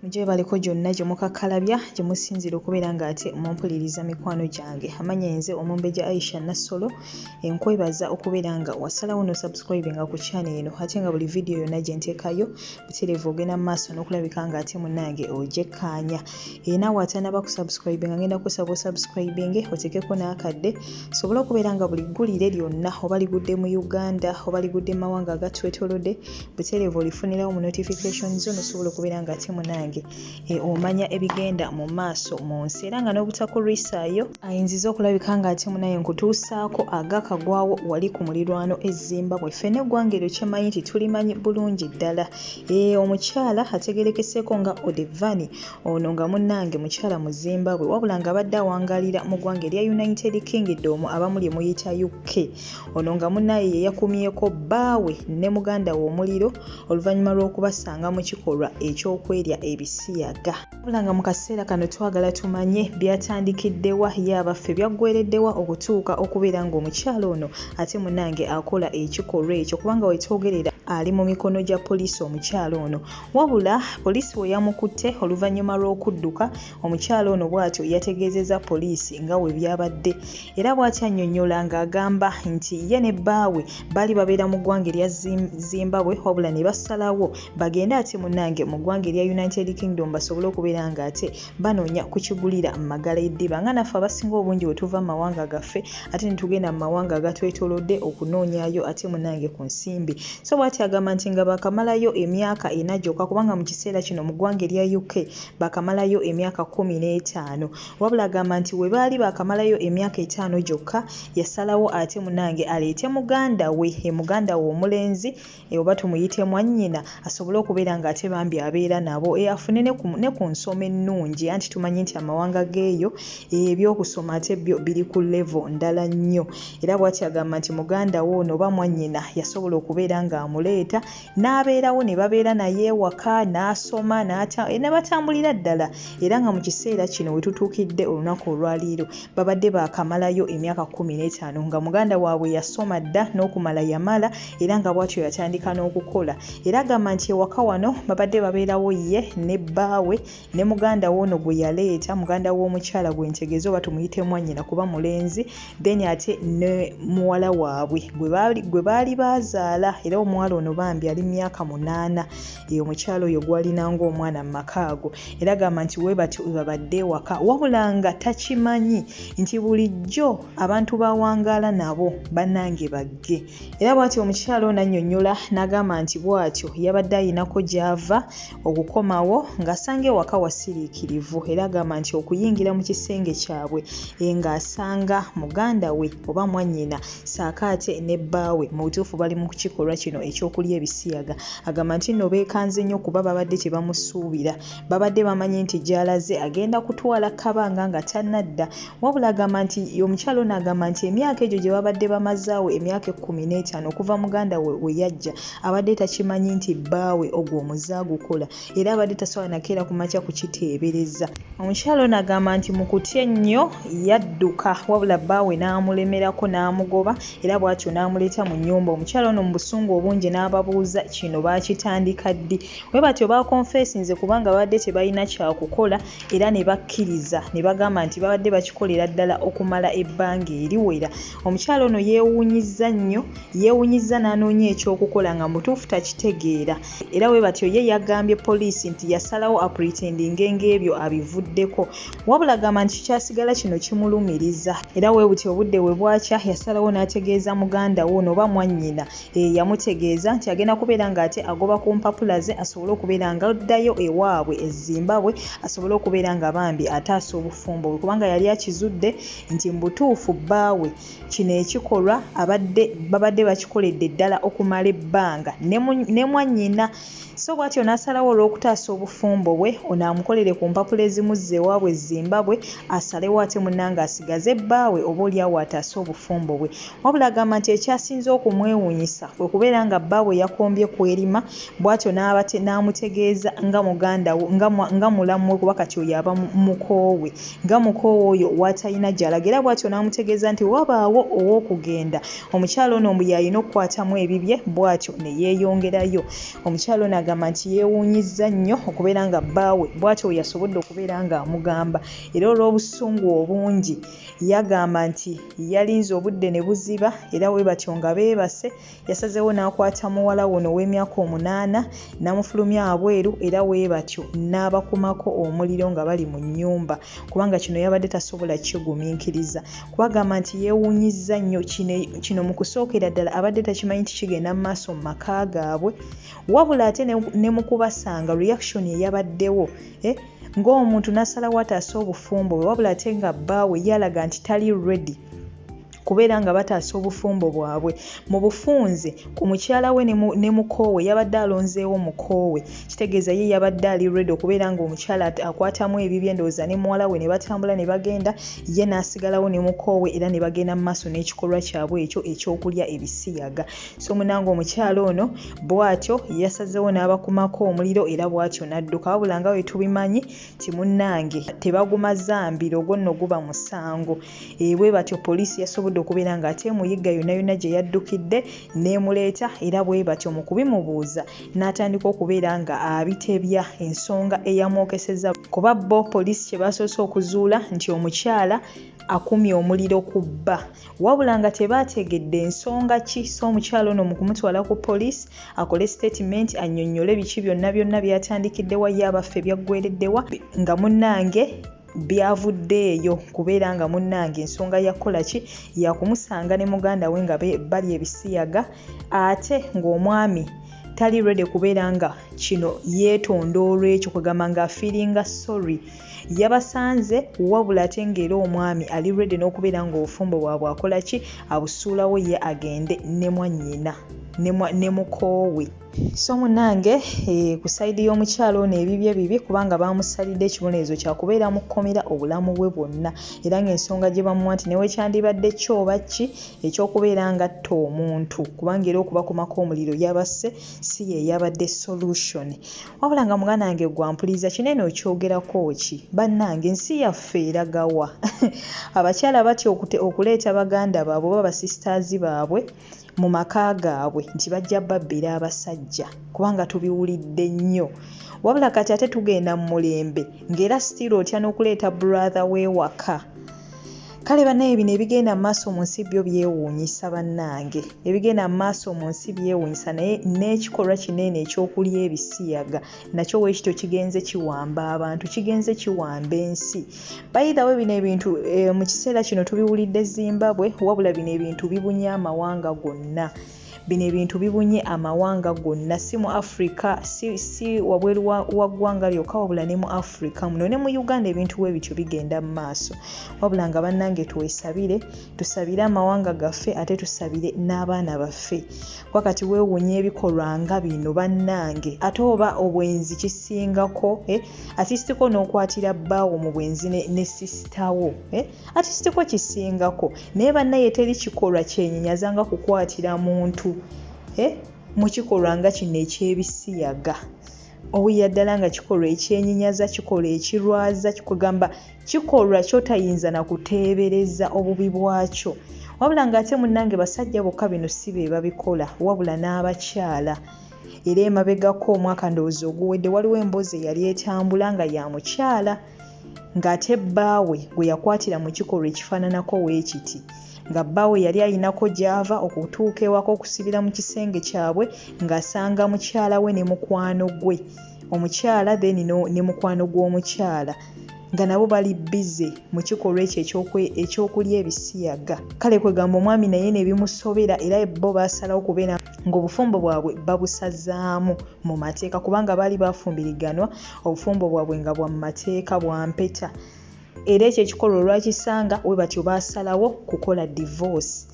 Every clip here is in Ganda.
Muje baliko gyonna gye mukakkalabya gye musinzira okubeera ng'ate mumpuliriza mikwano gyange. Amanya nze Omumbejja Aisha Nassolo, nkwebaza okubeera nga wasalawo no subscribinga ku channel eno ate nga buli video yonna gye nteekayo butereevu ogenda mu maaso n'okulabika ng'ate munnange ogyekkaanya. Naawe atanaba ku subscribinga ngenda kusaba osubscribinge oteekeko n'akadde sobole okubeera nga buli ggulire lyonna oba ligudde mu Uganda oba ligudde mu mawanga agatwetoolodde butereevu olifunirawo mu notifications zo nosobola okubeera ng'ate munnange omanya ebigenda mu maaso mu nsi era nga n'obutakulwisaayo ayinziza okulabika ng'ate munaye nkutuusaako agakagwawo wali ku mulirwano e Zimbabwe. Ffenna eggwanga eryo kyemanyi nti tulimanyi bulungi ddala. Omukyala ategerekeseeko nga Odevani ono nga munnange mukyala mu Zimbabwe wabula nga abadde awangaalira mu ggwanga erya United Kingdom abamu lye muyita UK. Ono nga munnaye ye yakumyeko bbaawe ne muganda we omuliro oluvannyuma lw'okubasanga mu kikolwa eky'okwerya ebisiyaga. Wabula nga mu kaseera kano twagala tumanye byatandikiddewa ye abaffe byaggwereddewa okutuuka okubeera ng'omukyala ono ate munnange akola ekikolwa ekyo kubanga wetwogerera ali mu mikono gya poliisi omukyala ono. Wabula poliisi we yamukutte oluvannyuma lw'okudduka omukyala ono bw'atyo yategeezezza poliisi nga we byabadde era bw'atyo annyonnyola ng'agamba nti ye ne bbaawe baali babeera mu ggwanga erya Zimbabwe wabula ne basalawo bagende ate munnange mu ggwanga erya United Kingdom basobole okubeera ng'ate banoonya kukigulira mu magala eddiba nga naffe abasinga obungi bwe tuva mu mawanga gaffe ate ne tugenda mu mawanga agatwetoolodde okunoonyayo ate munnange ku nsimbi. So bw'atyo agamba nti nga bakamalayo emyaka 4 gyokka kubanga mu kiseera kino mu ggwanga erya UK bakamalayo emyaka 15 wabula agamba nti we baali bakamalayo emyaka 5 gyokka yasalawo ate munnange aleete muganda we omulenzi oba tumuyite mwannyina asobole okubeera ng'ate bambi abeera nabo afune ne ku nsoma ennungi anti tumanyi nti amawanga geeyo ebyokusoma ate byo biri ku level ndala nnyo era bw'atyo agamba nti muganda we ono oba mwannyina yasobola okubeera ng'amuleeta n'abeerawo ne babeera naye ewaka n'asoma ne batambulira ddala era nga mu kiseera kino we tutuukidde olunaku olwaliiro babadde baakamalayo emyaka 15 nga muganda waabwe yasoma dda n'okumala yamala era nga bw'atyo yatandika n'okukola era agamba nti ewaka wano babadde babeerawo ye ne bbaawe ne muganda we ono gwe yaleeta muganda w'omukyala gwe ntegeeza oba tumuyite mwannyina kuba mulenzi then ate ne muwala waabwe gwe baali baazaala era omuwala ono bambi ali myaka 8 omukyala oyo gwalina ng'omwana mu maka ago era agamba nti we batyo babadde ewaka wabula nga takimanyi nti bulijjo abantu bawangaala nabo bannange bagge era bw'atyo omukyala ono annyonnyola n'agamba nti bw'atyo yabadde ayinako gy'ava okukomawo ng'asanga ewaka wasiriikirivu era agamba nti okuyingira mu kisenge kyabwe ng'asanga muganda we oba mwannyina saakaate ne bbaawe mu butuufu bali mu kikolwa kino ekyokulya ebisiyaga. Agamba nti nno beekanze nnyo kuba babadde tebamusuubira babadde bamanyi nti gy'alaze agenda kutwala kabanga nga tannadda wabula agamba nti omukyala ono agamba nti emyaka egyo gye babadde bamazaawo emyaka 15 okuva muganda we yajja abadde takimanyi nti bbaawe ogwo omuzaagukola era abadde tasobola nakeera ku makya kukiteebereza. Omukyala ono agamba nti mu kutya ennyo yadduka wabula bbaawe n'amulemerako n'amugoba era bw'atyo n'amuleeta mu nnyumba. Omukyala ono mu busungu obungi n'ababuuza kino baakitandika ddi we batyo bakonfeesinze kubanga babadde tebalina kyakukola era ne bakkiriza ne bagamba nti babadde bakikolera ddala okumala ebbanga eriwera. Omukyala ono yeewuunyizza nnyo yeewuunyizza n'anoonya ekyokukola nga mutuufu takitegeera era we batyo ye yagambye poliisi nti yasalawo apretendinga ng'ebyo abivuddeko wabula agamba nti kyasigala kino kimulumiriza era we buti obudde we bwakya yasalawo n'ategeeza muganda we ono oba mwannyina yamutegeeza nti agenda kubeera ng'ate agoba ku mpapula ze asobole okubeera nga addayo ewaabwe e Zimbabwe asobole okubeera nga bambi ataasa obufumbo bwe kubanga yali akizudde nti mu butuufu bbaawe kino ekikolwa babadde bakikoledde ddala okumala ebbanga ne mwannyina. So bw'atyo n'asalawo olw'okutaasa obufumbo bwe ono amukolere ku mpapula ezimuzza ewaabwe Zimbabwe asalewo ate munnange asigaze bbaawe oba oliawo ataasa obufumbo bwe wabula agamba nti ekyasinze okumwewuunyisa kwe kubeera nga bbaawe yakombye kwerima bw'atyo n'amutegeeza nga muganda we nga mulamu we kuba kati oyo aba mukoowe nga mukoowe oyo watalina gy'alaga era bw'atyo n'amutegeeza nti wabaawo ow'okugenda omukyala ono mbu yalina okukwatamu ebibye bw'atyo ne yeeyongerayo. Omukyala ono agamba nti yeewuunyizza nnyo okubeera nga bbaawe bw'atyo yasobodde okubeera nga amugamba era olw'obusungu obungi yagamba nti yalinze obudde ne buziba era bwe batyo nga beebase yasazeewo n'akwata muwala wono ow'emyaka 8 n'amufulumya abweru era bwe batyo n'abakumako omuliro nga bali mu nnyumba kubanga kino yabadde tasobola kigumiikiriza. Kubagamba nti yeewuunyizza nnyo kino mu kusookera ddala abadde takimanyi nti kigenda mu maaso mu maka gaabwe wabula ate ne mu kubasanga reaction eyabaddewo ng'omuntu n'asalawo ataasa obufumbo bwe wabula ate nga bbaawe yalaga nti tali ready kubeera nga bataasa obufumbo bwabwe mu bufunze ku mukyala we ne mukoowe yabadde alonzeewo mukoowe kitegeeza ye yabadde ali ready okubeera nga omukyala akwatamu ebibye endowooza ne muwala we ne batambula ne bagenda ye n'asigalawo ne mukoowe era ne bagenda mu maaso n'ekikolwa kyabwe ekyo ekyokulya ebisiyaga. So munange omukyala ono bw'atyo yasazeewo n'abakumako omuliro era bw'atyo n'adduka wabula nga bwe tubimanyi ti munnange tebagumaza mbiro gwo nno guba musango. Bwe batyo poliisi yasobodde okubeera nga ate muyigga yonna gye yaddukidde n'emuleeta era bwe batyo mu kubimubuuza n'atandika okubeera nga abitebya ensonga eyamwokeseza kuba bo poliisi kye basoose okuzuula nti omukyala akumye omuliro ku bba wabula nga tebaategedde ensonga ki. So omukyala ono mu kumutwala ku poliisi akole statement annyonnyole biki byonna byatandikiddewa ye abaffe byaggwereddewa nga munnange byavuddeeyo kubeera nga munnange ensonga yakola ki yakumusanga ne muganda we nga bali ebisiyaga ate ng'omwami tali ready kubeera nga kino yeetonda olw'ekyo kugamba nga feelinga sorry yabasanze wabula ate ng'era omwami ali ready n'okubeera nga obufumbo bwabwe akola ki abusuulawo ye agende ne mwannyina ne mukoowe. So munnange ku sayidi y'omukyalo ono ebibye bibi kubanga baamusalidde ekibonerezo kya kubeera mu kkomera obulamu bwe bwonna era ng'ensonga gye bamuwa nti newe kyandibadde kyoba ki ekyokubeera nga atta omuntu kubanga era okubakumako omuliro yabasse si ye yabadde solution. Wabula nga muganda wange gwampuliriza kinene okyogerako ki bannange ensi yaffe eragawa abakyala batya okuleeta baganda baabwe oba basisters baabwe mu maka gaabwe nti bajja babbira abasajja kubanga tubiwulidde nnyo wabula kati ate tugenda mu mulembe ng'era still otya n'okuleeta brother w'ewaka. Kale bannaye bino ebigenda mu maaso mu nsi byo byewuunyisa bannange ebigenda mu maaso mu nsi byewuunyisa naye n'ekikolwa kinene ekyokulya ebisiyaga nakyo weekito kigenze kiwamba abantu kigenze kiwamba ensi. Bayithawe bino ebintu mu kiseera kino tubiwulidde Zimbabwe wabula bino ebintu bibunye amawanga gonna. Bino ebintu bibunye amawanga gonna si mu Africa si wabweru wa ggwanga lyokka wabula ne mu Africa muno ne mu Uganda ebintu bwe bityo bigenda mu maaso wabula nga bannange tusabire amawanga gaffe ate tusabire n'abaana baffe wakati weewuunye ebikolwa nga bino bannange ate oba obwenzi kisingako atisitiko n'okwatira bbaawo mu bwenzi ne sisitawo atisitiko kisingako naye bannaye teri kikolwa kyenyenyaza nga kukwatira muntu mu kikolwa nga kino ekyebisiyaga owulira ddala nga kikolwa ekyenyenyaza kikolwa ekirwaza kikugamba kikolwa kyotayinza na kuteebereza obubi bwakyo wabula nga ate munnange basajja bokka bino si be babikola wabula n'abakyala. Era emabegako omwaka ndowooza oguwedde waliwo emboozi eyali etambula nga ya mukyala ng'ate bbaawe gwe yakwatira mu kikolwa ekifaananako weekiti nga bbaawe yali alinako gy'ava okutuuka ewaka okusibira mu kisenge kyabwe ng'asanga mukyala we ne mukwano gwe omukyala then ne mukwano gw'omukyala nga nabo bali bize mu kikolwa ekyo ekyokulya ebisiyaga. Kale kwegamba omwami naye ne bimusobera era bo baasalawo kubeera ng'obufumbo bwabwe babusazaamu mu mateeka kubanga baali bafumbiriganwa obufumbo bwabwe nga bwa mu mateeka bwa mpeta. Era ekyo ekikolwa olwakisanga we batyo baasalawo kukola divorce.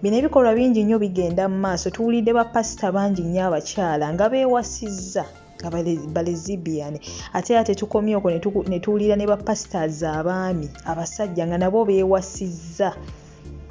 Bino ebikolwa bingi nnyo bigenda mu maaso tuwulidde bapasita bangi nnyo abakyala nga beewasizza nga balezibiane ate tukomye okwo ne tuwulira ne bapasitaazi abaami abasajja nga nabo beewasizza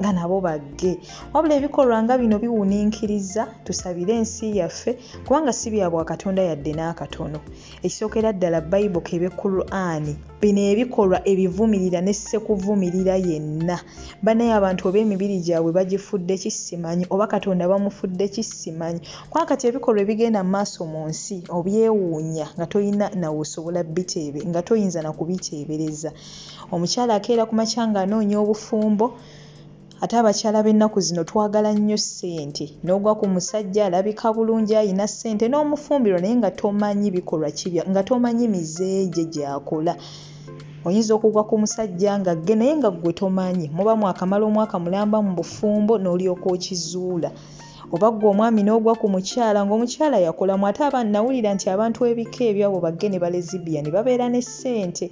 nga nabo bagge. Wabula ebikolwa nga bino biwuniikiriza, tusabire ensi yaffe kubanga si bya bwa Katonda yadde n'akatono. Ekisookera ddala Bayibuli kebe Qur'ani. Bino ebikolwa ebivumirira ne ssekuvumirira yenna. Banaye abantu oba emibiri gyabwe bagifudde kisimanyi oba Katonda bamufudde kisimanyi. Kwa kati ebikolwa ebigenda mu maaso mu nsi obyewuunya nga toyina nawe osobola nga toyinza na kubiteebereza. Omukyala akeera ku makya ng'anoonya obufumbo. Ate abakyala b'ennaku zino twagala nnyo ssente. N'ogwa ku musajja alabika bulungi ayina ssente n'omufumbirwa naye nga tomanyi bikolwa kibya, nga tomanyi mizeeje gy'akola. Oyinza okugwa ku musajja nga gge naye nga ggwe tomanyi. Muba mwakamala omwaka mulamba mu bufumbo n'olyoka okizuula. Oba ggwe omwami n'ogwa ku mukyala ng'omukyala yakolamu. Ate nawulira nti abantu ebika ebyabo bagge ne balezibiyani babeera ne ssente.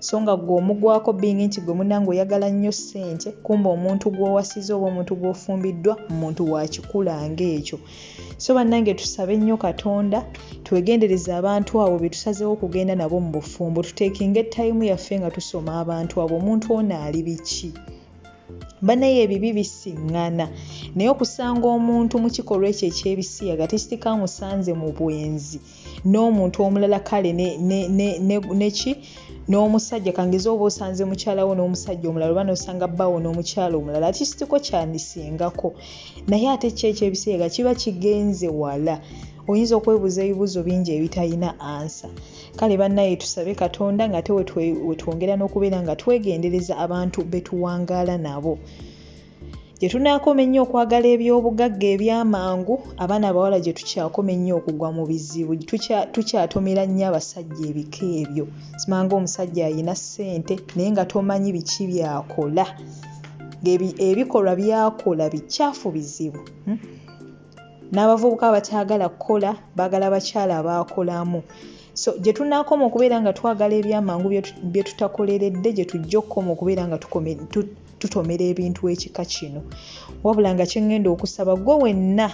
So nga ggwe omugwako bingi nti gwe munnange oyagala nnyo ssente, kumba omuntu gw'owasiza oba omuntu gw'ofumbiddwa muntu wa kikula ng'ekyo. So bannange tusabe nnyo Katonda twegendereze abantu abo be tusazeewo okugenda nabo mu bufumbo. Tuteekinga ettayimu yaffe nga tusoma abantu abo. Omuntu ono ali biki? Banaye ebibi bisiŋŋana. Naye okusanga omuntu mu kikolwa ekyo eky'ebisiyaga tekikamusanze mu bwenzi n'omuntu omulala kale neki n'omusajja kangeze oba osanze mukyalawo n'omusajja omulala oba n'osanga bbaawo n'omukyala omulala ati kitiko kyandisingako. Naye ate ki eky'ebisiyaga kiba kigenze wala. Oyinza okwebuuza ebibuuzo bingi ebitalina ansa. Kale bannaye tusabe Katonda nga ate wetwongera n'okubeera nga twegendereza abantu betuwangaala nabo. Gye tunaakoma ennyo okwagala eby'obugagga ebyamangu, abaana abawala gye tukyakoma ennyo okugwa mu bizibu. Tukyatomera nnyo abasajja ebika ebyo. Simanga omusajja alina ssente naye nga tomanyi biki byakola. Ebikolwa byakola bikyafu bizibu. N'abavubuka abataagala kukola baagala abakyala abaakolamu. So gye tunaakoma okubeera nga twagala ebyamangu bye tutakoleredde gye tujja okukoma okubeera nga tutomera ebintu ekika kino. Wabula nga kye ngenda okusaba gwe wenna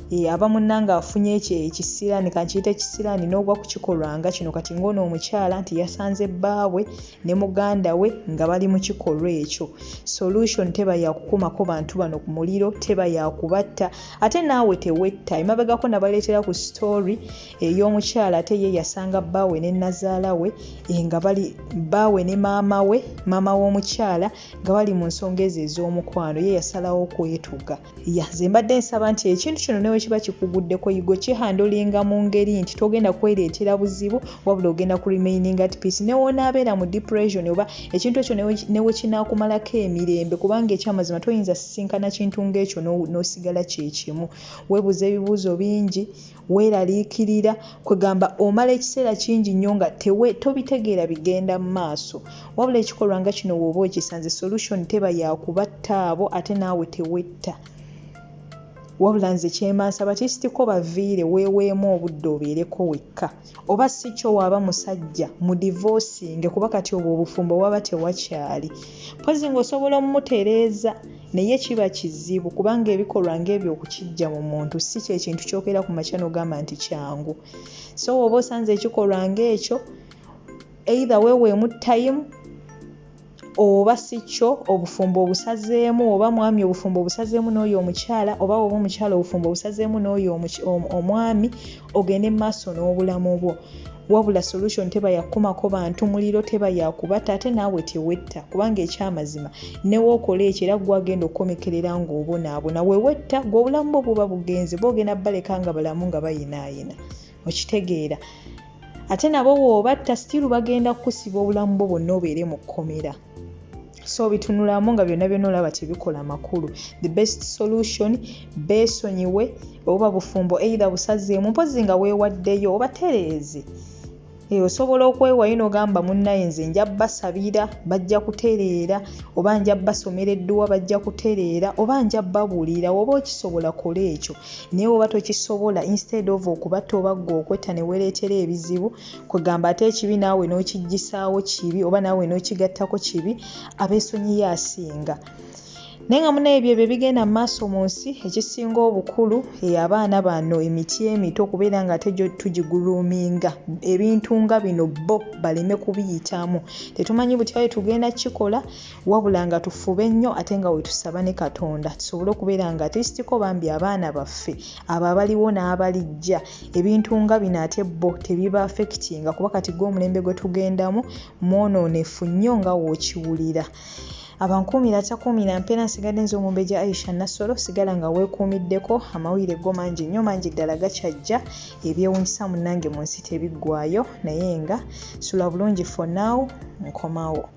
aba munnange afunye ekisiraani kankiyita ekisiraani n'ogwa ku kikolwa nga kino kati ng'ono omukyala nti yasanze bbaabwe ne muganda we nga bali mu kikolwa ekyo. Solution teba yakukumako bantu bano ku muliro, teba yakubatta. Ate naawe tewetta. Emabegako nabaleetera ku story ey'omukyala ate ye yasanga bbaawe ne nazaala we nga bali bbaawe ne maama w'omukyala nga bali mu nsonga ezo ez'omukwano. Ye yasalawo okwetuga. Ze mbadde nsaba nti ekintu kino ne kiba kikuguddeko yigo kihandolinga mu ngeri nti togenda kwereetera buzibu wabula ogenda ku remaining at peace. Ne wonaabeera mu depression oba ekintu ekyo ne we kinaakumalako emirembe kubanga ekyamazima toyinza sisinkana kintu ng'ekyo n'osigala kye kimu. Weebuuza ebibuuzo bingi, weeraliikirira, kwegamba omala ekiseera kingi nnyo nga tobitegeera bigenda mu maaso. Wabula ekikolwa nga kino w'oba okisanze solution teba yakubatta abo ate naawe tewetta. Wabula nze kyemansaba kisitiko baviire weeweemu obudde obeereko wekka. Oba si kyo waaba musajja mu divorcing kuba kati obwo obufumbo waba tewakyali. Mpozi ng'osobola omumutereeza naye kiba kizibu kubanga ebikolwa ng'ebyo okukijja mu muntu si kye kintu kyokera ku makya n'ogamba nti kyangu. So oba osanze ekikolwa ng'ekyo either weeweemu time oba si kyo obufumbo obusazeemu oba mwami obufumbo obusazeemu n'oyo omukyala oba oba omukyala obufumbo obusazeemu n'oyo omwami ogende maaso n'obulamu bwo. Wabula solution teba yakumako bantu muliro teba yakubatta ate naawe tewetta kubanga ekyamazima ne wookola ekyo era gwagenda okukomekerera ng'obonaabona wewetta gw'obulamu bwo buba bugenze boogenda baleka nga balamu nga bayinaayina. Okitegeera. Ate nabo woobatta still bagenda kukusiba obulamu bwo bwonna obeere mu kkomera. So bitunulamu nga byonna byonna olaba tebikola makulu. The best solution beesonyiwe oba bufumbo either busazeemu mpozi nga weewaddeyo oba tereeze. Osobola okwewayo n'ogamba munnaye nze nja basabira bajja kutereera oba nja basomera edduwa bajja kutereera oba nja babuulira oba okisobola kola ekyo. Naye oba tokisobola instead of okubatta oba ggwe okwetta ne weereetera ebizibu kwegamba ate ekibi naawe n'okiggisaawo kibi oba naawe n'okigattako kibi abeesonyiyo asinga. naye nga munaye ebyo bigenda mu maaso mu nsi ekisinga obukulu abaana bano emiti emito okubeera nga ate tugiguluminga ebintu nga bino bo baleme kubiyitamu tetumanyi butyawe tugenda kikola wabula nga tufube ennyo ate nga wetusaba ne Katonda tusobole okubeera nga tisitiko bambi abaana baffe abo abaliwo n'abalijja ebintu nga bino ate bo tebiba affectinga kuba kati gw'omulembe gwe tugendamu mwonoonefu nnyo nga wookiwulira. Abankuumira takuumira mpera nsigadde nze Omumbejja Aisha Nassolo sigala nga weekuumiddeko amawulire go mangi nnyo mangi ddala gakyajja ebyewuunyisa munnange mu nsi tebiggwaayo naye nga sula bulungi for now nkomawo.